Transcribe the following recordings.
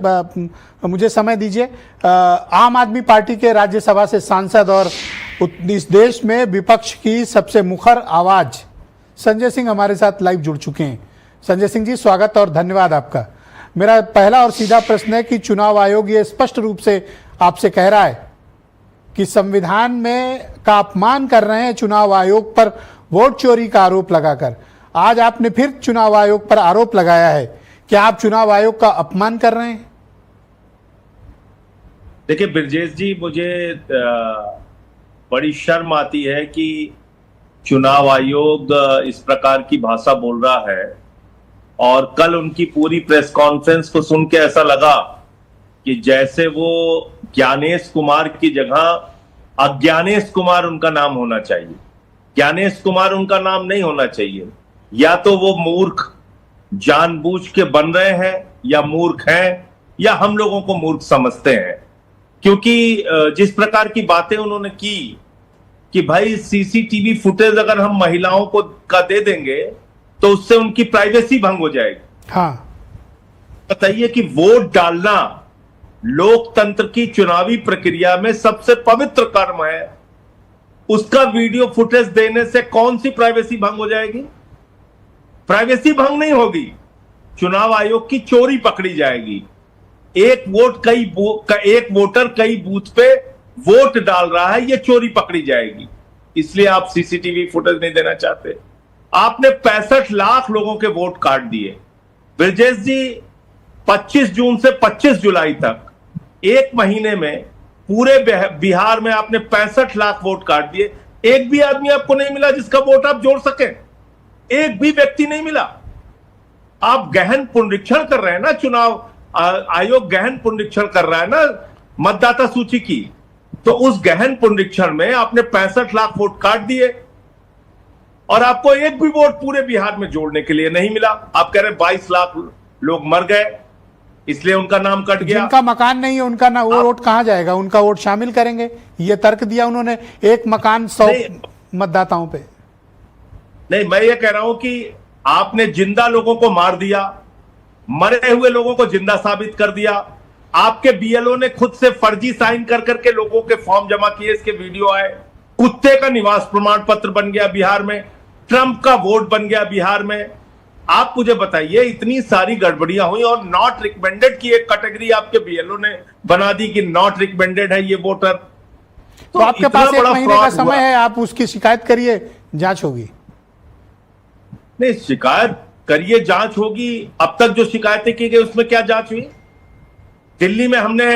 मुझे समय दीजिए। आम आदमी पार्टी के राज्यसभा से सांसद और इस देश में विपक्ष की सबसे मुखर आवाज संजय सिंह हमारे साथ लाइव जुड़ चुके हैं। संजय सिंह जी, स्वागत और धन्यवाद आपका। मेरा पहला और सीधा प्रश्न है कि चुनाव आयोग ये स्पष्ट रूप से आपसे कह रहा है कि संविधान में का अपमान कर रहे हैं चुनाव आयोग पर वोट चोरी का आरोप लगाकर। आज आपने फिर चुनाव आयोग पर आरोप लगाया है। क्या आप चुनाव आयोग का अपमान कर रहे हैं? देखिए ब्रजेश जी, मुझे बड़ी शर्म आती है कि चुनाव आयोग इस प्रकार की भाषा बोल रहा है। और कल उनकी पूरी प्रेस कॉन्फ्रेंस को सुन के ऐसा लगा कि जैसे वो ज्ञानेश कुमार की जगह अज्ञानेश कुमार उनका नाम होना चाहिए। ज्ञानेश कुमार उनका नाम नहीं होना चाहिए। या तो वो मूर्ख जानबूझ के बन रहे हैं, या मूर्ख हैं, या हम लोगों को मूर्ख समझते हैं। क्योंकि जिस प्रकार की बातें उन्होंने की कि भाई सीसीटीवी फुटेज अगर हम महिलाओं को का दे देंगे तो उससे उनकी प्राइवेसी भंग हो जाएगी। हाँ, बताइए कि वोट डालना लोकतंत्र की चुनावी प्रक्रिया में सबसे पवित्र कर्म है। उसका वीडियो फुटेज देने से कौन सी प्राइवेसी भंग हो जाएगी? प्राइवेसी भंग नहीं होगी, चुनाव आयोग की चोरी पकड़ी जाएगी। एक वोटर कई बूथ पे वोट डाल रहा है, ये चोरी पकड़ी जाएगी। इसलिए आप सीसीटीवी फुटेज नहीं देना चाहते। आपने 65 लाख लोगों के वोट काट दिए ब्रजेश जी। 25 जून से 25 जुलाई तक एक महीने में पूरे बिहार में आपने 65 लाख वोट काट दिए। एक भी आदमी आपको नहीं मिला जिसका वोट आप जोड़ सके। एक भी व्यक्ति नहीं मिला। आप गहन पुनरीक्षण कर रहे हैं ना, चुनाव आयोग गहन पुनरीक्षण कर रहा है ना मतदाता सूची की। तो उस गहन पुनरीक्षण में आपने 65 लाख वोट काट दिए और आपको एक भी वोट पूरे बिहार में जोड़ने के लिए नहीं मिला। आप कह रहे 22 लाख लोग मर गए इसलिए उनका नाम कट गया। जिनका मकान नहीं है उनका ना वो वोट कहां जाएगा? उनका वोट शामिल करेंगे, ये तर्क दिया उन्होंने। एक मकान 100 मतदाताओं पे। नहीं, मैं ये कह रहा हूं कि आपने जिंदा लोगों को मार दिया, मरे हुए लोगों को जिंदा साबित कर दिया। आपके बीएलओ ने खुद से फर्जी साइन कर करके लोगों के फॉर्म जमा किए, इसके वीडियो आए। कुत्ते का निवास प्रमाण पत्र बन गया बिहार में, ट्रंप का वोट बन गया बिहार में। आप मुझे बताइए, इतनी सारी गड़बड़ियां हुई और नॉट रिकमेंडेड की एक कैटेगरी आपके बीएलओ ने बना दी कि नॉट रिकमेंडेड है ये वोटर। तो आपके पास 1 महीने का समय है, आप उसकी शिकायत करिए, जांच होगी। नहीं, शिकायत करिए, जांच होगी। अब तक जो शिकायतें की गई उसमें क्या जांच हुई? दिल्ली में हमने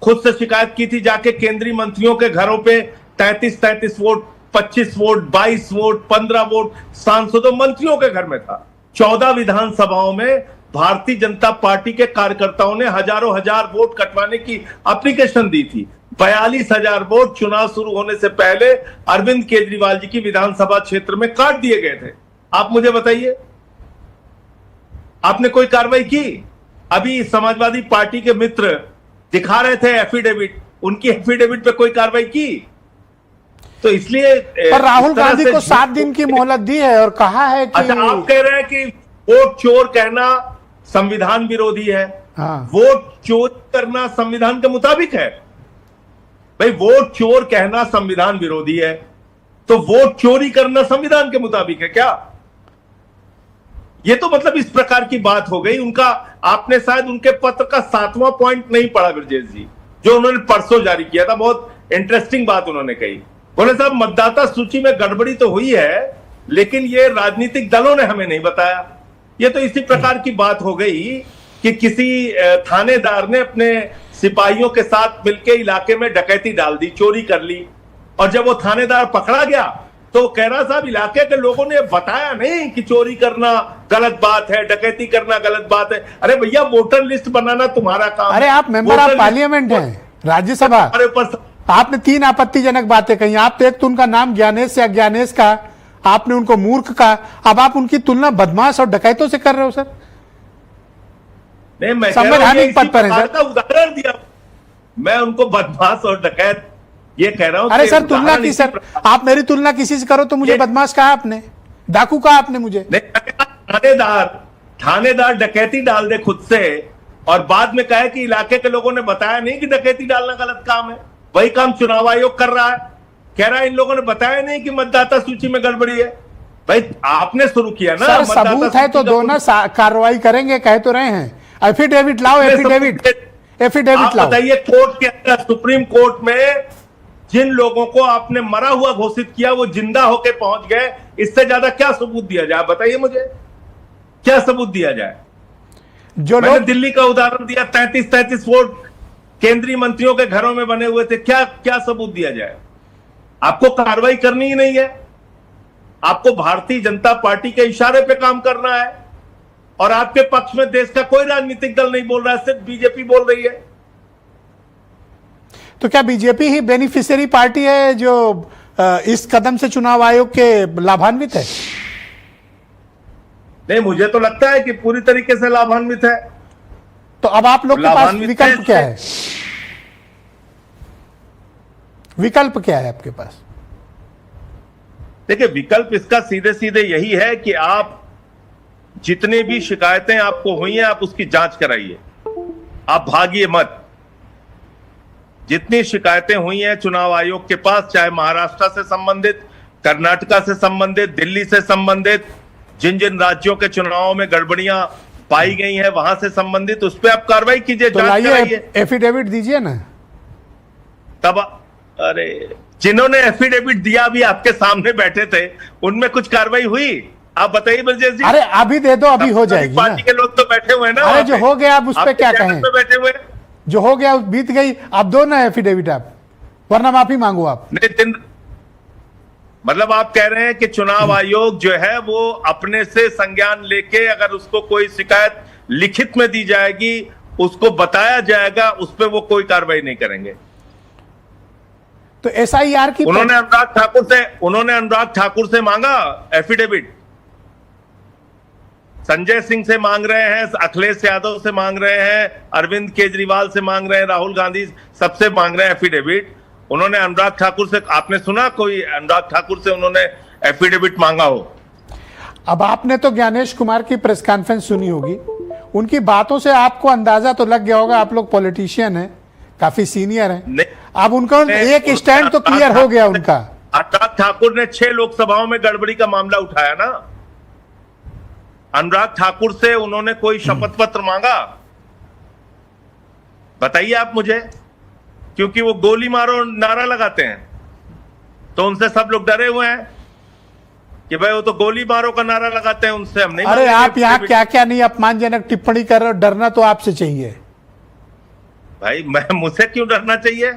खुद से शिकायत की थी जाके केंद्रीय मंत्रियों के घरों पे 33 वोट, 25 वोट, 22 वोट, 15 वोट सांसदों मंत्रियों के घर में था। 14 विधानसभाओं में भारतीय जनता पार्टी के कार्यकर्ताओं ने हजारों हजार वोट कटवाने की एप्लीकेशन दी थी। 42,000 वोट चुनाव शुरू होने से पहले अरविंद केजरीवाल जी की विधानसभा क्षेत्र में काट दिए गए थे। आप मुझे बताइए, आपने कोई कार्रवाई की? अभी समाजवादी पार्टी के मित्र दिखा रहे थे एफिडेविट, उनकी एफिडेविट पे कोई कार्रवाई की? तो इसलिए पर राहुल गांधी को 7 दिन की मोहलत दी है और कहा है कि अच्छा, आप कह रहे हैं कि वोट चोर कहना संविधान विरोधी है। हाँ। वोट चोरी करना संविधान के मुताबिक है? भाई, वोट चोर कहना संविधान विरोधी है तो वोट चोरी करना संविधान के मुताबिक है क्या? ये तो मतलब इस प्रकार की बात हो गई। उनका आपने शायद उनके पत्र का 7वां पॉइंट नहीं पढ़ा ब्रजेश जी, जो उन्होंने परसों जारी किया था। बहुत इंटरेस्टिंग बात उन्होंने कही। बोले साहब, मतदाता सूची में गड़बड़ी तो हुई है लेकिन ये राजनीतिक दलों ने हमें नहीं बताया। ये तो इसी प्रकार की बात हो गई कि किसी थानेदार ने अपने सिपाहियों के साथ मिलकर इलाके में डकैती डाल दी, चोरी कर ली। और जब वो थानेदार पकड़ा गया तो कह रहा साहब, इलाके के लोगों ने बताया नहीं कि चोरी करना गलत बात है, डकैती करना गलत बात है। अरे भैया, वोटर लिस्ट बनाना तुम्हारा काम। अरे आप मेंबर ऑफ पार्लियामेंट हैं, राज्यसभा। आपने 3 आपत्तिजनक बातें कही। आप तो एक तो उनका नाम ज्ञानेश या अज्ञानेश का, आपने उनको मूर्ख का, अब आप उनकी तुलना बदमाश और डकैतों से कर रहे हो सर। नहीं, मैं संवैधानिक पद पर है सर। उदाहरण दिया, मैं उनको बदमाश और डकैत ये कह रहा हूं। अरे सर, तुलना की सर, आप मेरी तुलना किसी से करो तो मुझे बदमाश कहा आपने, डाकू कहा आपने मुझे। थानेदार डकैती डाल दे खुद से और बाद में कहे कि इलाके के लोगों ने बताया नहीं कि डकैती डालना गलत काम है। वही काम चुनाव आयोग कर रहा है, कह रहा है इन लोगों ने बताया नहीं कि मतदाता सूची में गड़बड़ी है। भाई आपने शुरू किया ना, सर सबूत है तो दोनों कार्रवाई करेंगे, कह तो रहे हैं। एफिडेविट लाओ, एफिडेविट लाओ। बताइए, कोर्ट के अंदर, सुप्रीम कोर्ट में जिन लोगों को आपने मरा हुआ घोषित किया वो जिंदा होके पहुंच गए, इससे ज्यादा क्या सबूत दिया जाए? बताइए मुझे, क्या सबूत दिया जाए? जो मैंने लोग दिल्ली का उदाहरण दिया, 33 वोट केंद्रीय मंत्रियों के घरों में बने हुए थे, क्या क्या सबूत दिया जाए? आपको कार्रवाई करनी ही नहीं है, आपको भारतीय जनता पार्टी के इशारे पे काम करना है, और आपके पक्ष में देश का कोई राजनीतिक दल नहीं बोल रहा है, सिर्फ बीजेपी बोल रही है। तो क्या बीजेपी ही बेनिफिशियरी पार्टी है जो इस कदम से चुनाव आयोग के लाभान्वित है? नहीं, मुझे तो लगता है कि पूरी तरीके से लाभान्वित है। तो अब आप लोग के पास लाभान्वित विकल्प है। क्या है? विकल्प क्या है आपके पास? देखिए, विकल्प इसका सीधे सीधे यही है कि आप जितनी भी शिकायतें आपको हुई हैं, आप उसकी जांच कराइए, आप भागिए मत। जितनी शिकायतें हुई हैं चुनाव आयोग के पास, चाहे महाराष्ट्र से संबंधित, कर्नाटका से संबंधित, दिल्ली से संबंधित, जिन जिन राज्यों के चुनावों में गड़बड़ियां पाई गई हैं वहां से संबंधित, उस पर आप कार्रवाई कीजिए, तो जांच कराइए। एफिडेविट दीजिए ना। तब अरे, जिन्होंने एफिडेविट दिया भी आपके सामने बैठे थे, उनमें कुछ कार्रवाई हुई? आप बताइए ब्रजेश जी। अरे अभी दे दो, अभी हो जाएगी ना। पार्टी के लोग तो बैठे हुए हैं ना। अरे जो हो गया आप उस पर क्या आपके कहें? चैनल पे बैठे हुए हैं। जो हो गया बीत गई, आप दो ना एफिडेविट आप, वरना माफी मांगो आप। नहीं, मतलब आप कह रहे हैं कि चुनाव आयोग जो है वो अपने से संज्ञान लेके, अगर उसको कोई शिकायत लिखित में दी जाएगी, उसको बताया जाएगा, उस पर वो कोई कार्रवाई नहीं करेंगे। तो एसआईआर की उन्होंने अनुराग ठाकुर से मांगा एफिडेविट, संजय सिंह से मांग रहे हैं, अखिलेश यादव से मांग रहे हैं, अरविंद केजरीवाल से मांग रहे हैं, राहुल गांधी सबसे मांग रहे हैं एफिडेविट। उन्होंने अनुराग ठाकुर से, आपने सुना कोई अनुराग ठाकुर से उन्होंने एफिडेविट मांगा हो? अब आपने तो ज्ञानेश कुमार की प्रेस कॉन्फ्रेंस सुनी होगी, उनकी बातों से आपको अंदाजा तो लग गया होगा, आप लोग पॉलिटिशियन हैं, काफी सीनियर हैं। अब उनका एक स्टैंड तो क्लियर हो गया उनका। अनुराग ठाकुर ने 6 लोकसभाओं में गड़बड़ी का मामला उठाया ना। अनुराग ठाकुर से उन्होंने कोई शपथ पत्र मांगा? बताइए आप मुझे, क्योंकि वो गोली मारो नारा लगाते हैं, तो उनसे सब लोग डरे हुए हैं कि भाई वो तो गोली मारो का नारा लगाते हैं, उनसे हम नहीं। अरे आप यहाँ क्या क्या नहीं अपमानजनक टिप्पणी कर रहे हो, डरना तो आपसे चाहिए भाई। मुझसे क्यों डरना चाहिए?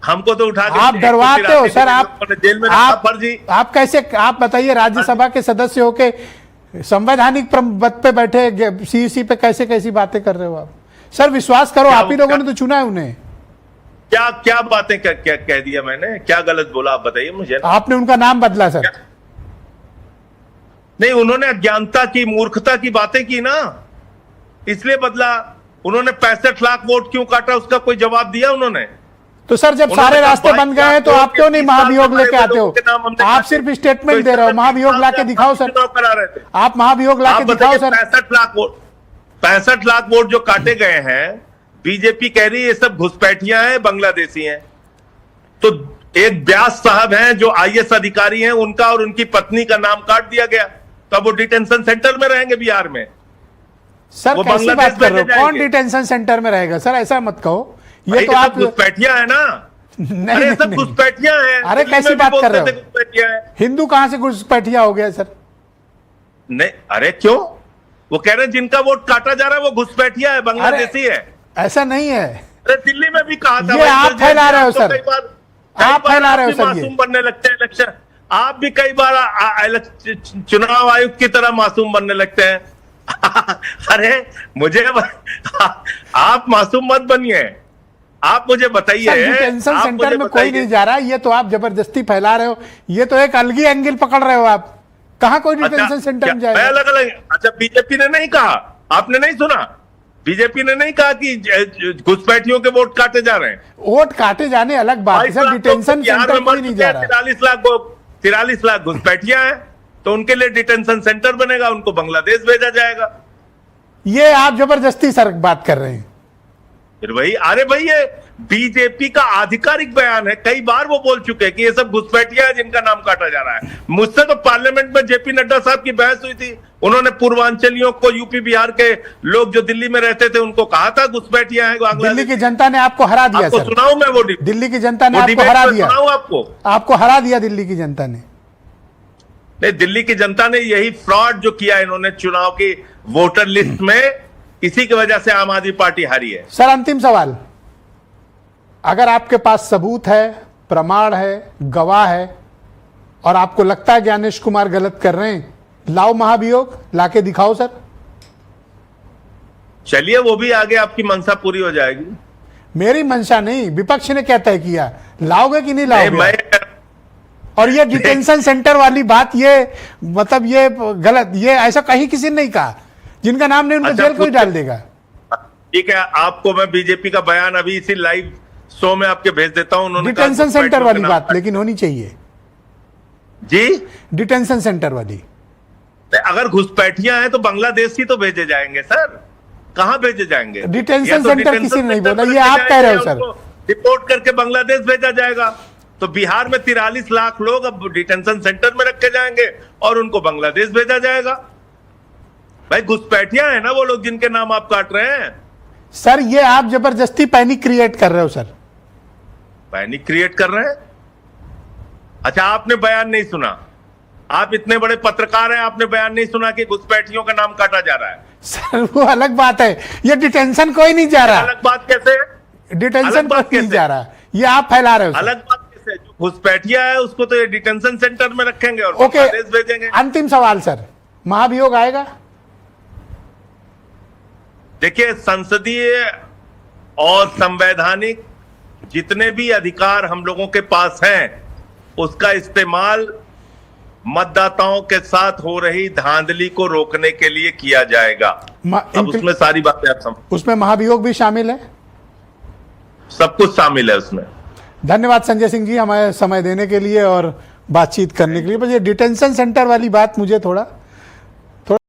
हमको तो उठा के आप डरवाते हो सर। आप जेल में फर्जी। आप कैसे, आप बताइए, राज्यसभा के सदस्य होके संवैधानिक पद पे बैठे सीईसी पे कैसे कैसी बातें कर रहे हो आप? सर विश्वास करो, आप ही लोगों ने तो चुना है उन्हें। क्या क्या बातें क्या कह दिया मैंने? क्या गलत बोला आप बताइए मुझे। आपने उनका नाम बदला सर। नहीं, उन्होंने अज्ञानता की, मूर्खता की बातें की ना, इसलिए बदला। उन्होंने 65 लाख वोट क्यों काटा, उसका कोई जवाब दिया उन्होंने? तो सर जब सारे रास्ते बन गए हैं तो आप क्यों नहीं महाभियोग लेके आते हो? आप सिर्फ स्टेटमेंट दे रहे हो, महाभियोग लाके दिखाओ सर। आप महाभियोग लाके दिखाओ सर। 65 लाख वोट जो काटे गए हैं, बीजेपी कह रही है ये सब घुसपैठियां हैं, बांग्लादेशी हैं। तो एक व्यास साहब हैं जो आईएएस अधिकारी हैं, उनका और उनकी पत्नी का नाम काट दिया गया, तब वो डिटेंशन सेंटर में रहेंगे बिहार में। सर कैसी बात कर रहे हो? कौन डिटेंशन सेंटर में रहेगा सर? ऐसा मत कहो, ये तो आप घुसपैठियां है ना। नहीं, सब घुसपैठियां हैं। अरे कैसी बात कर रहे हो? हिंदू कहां से घुसपैठिया हो गया सर? नहीं, अरे क्यों? वो कह रहे हैं जिनका वोट काटा जा रहा है वो घुसपैठिया है, बांग्लादेशी है। ऐसा नहीं है। अरे दिल्ली में भी कहा था। ये आप फैला रहे हो सर, आप फैला रहे हो सर। मासूम बनने लगते हैं इलेक्शन, आप भी कई बार चुनाव आयुक्त की तरह मासूम बनने लगते हैं। अरे मुझे आप मासूम मत बनिए, आप मुझे बताइए। डिटेंशन सेंटर में कोई नहीं जा रहा, ये तो आप जबरदस्ती फैला रहे हो। ये तो एक अलग ही एंगल पकड़ रहे हो आप। कहां कोई डिटेंशन सेंटर में जाएगा? अलग अलग। अच्छा, बीजेपी ने नहीं कहा, आपने नहीं सुना? बीजेपी ने नहीं कहा कि घुसपैठियों के वोट काटे जा रहे हैं। वोट काटे जाने अलग बात है सर, डिटेंशन सेंटर कोई नहीं जा रहा। 43 लाख घुसपैठियां हैं, तो उनके लिए डिटेंशन सेंटर बनेगा, उनको बांग्लादेश भेजा जाएगा। ये आप जबरदस्ती सर बात कर रहे हैं। फिर वही, अरे भाई ये बीजेपी का आधिकारिक बयान है, कई बार वो बोल चुके हैं कि ये सब घुसपैठिया है जिनका नाम काटा जा रहा है। मुझसे तो पार्लियामेंट में जेपी नड्डा साहब की बहस हुई थी, उन्होंने पूर्वांचलियों को, यूपी बिहार के लोग जो दिल्ली में रहते थे उनको कहा था घुसपैठिया है। दिल्ली की जनता ने आपको हरा दिया आपको सर। सुनाऊं मैं वो दिल्ली की जनता ने आपको डिबेट हरा में दिया। सुनाऊं आपको? आपको हरा दिया दिल्ली की जनता ने। नहीं, दिल्ली की जनता ने यही फ्रॉड जो किया इन्होंने चुनाव की वोटर लिस्ट में, इसी की वजह से आम आदमी पार्टी हारी है। सर अंतिम सवाल, अगर आपके पास सबूत है, प्रमाण है, गवाह है और आपको लगता है ज्ञानेश कुमार गलत कर रहे हैं, लाओ महाभियोग, लाके दिखाओ सर। चलिए, वो भी आगे आपकी मंशा पूरी हो जाएगी। मेरी मंशा नहीं, विपक्ष ने क्या तय किया, लाओगे कि नहीं नहीं, लाओगे? और ये डिटेंशन सेंटर वाली बात, ये मतलब ये गलत, ये ऐसा कहीं किसी ने नहीं कहा। जिनका नाम नहीं उनको अच्छा, जेल कोई डाल देगा। ठीक है, आपको मैं बीजेपी का बयान अभी इसी लाइव शो में आपके भेज देता हूं। उन्होंने डिटेंशन सेंटर वाली बात लेकिन होनी चाहिए जी, डिटेंशन सेंटर वाली। अगर घुसपैठियां हैं तो बांग्लादेश ही तो भेजे जाएंगे सर, कहां भेजे जाएंगे? डिटेंशन सेंटर किसी ने नहीं बोला, ये आप कह रहे हो सर। रिपोर्ट करके बांग्लादेश भेजा जाएगा। तो बिहार में 43 लाख लोग अब डिटेंशन सेंटर में रखे जाएंगे और उनको बांग्लादेश भेजा जाएगा। भाई घुसपैठियां हैं ना वो लोग जिनके नाम आप काट रहे हैं। सर ये आप जबरदस्ती पैनिक क्रिएट कर रहे हो सर। पैनिक क्रिएट कर रहे हैं? अच्छा, आपने बयान नहीं सुना? आप इतने बड़े पत्रकार हैं, आपने बयान नहीं सुना कि घुसपैठियों का नाम काटा जा रहा है? सर वो अलग बात है, ये डिटेंशन कोई नहीं जा रहा। अलग बात कैसे है? डिटेंशन कोई नहीं जा रहा, ये आप फैला रहे हो सर। अलग बात कैसे? जो घुसपैठिया है उसको तो ये डिटेंशन सेंटर में रखेंगे और ओके, बांग्लादेश भेजेंगे। अंतिम सवाल सर, महाभियोग आएगा? देखिए, संसदीय और संवैधानिक जितने भी अधिकार हम लोगों के पास हैं, उसका इस्तेमाल मतदाताओं के साथ हो रही धांधली को रोकने के लिए किया जाएगा। अब उसमें सारी बातें आप समझ, उसमें महाभियोग भी शामिल है, सब कुछ शामिल है उसमें। धन्यवाद संजय सिंह जी हमें समय देने के लिए और बातचीत करने के लिए। बस ये डिटेंशन सेंटर वाली बात मुझे थोड़ा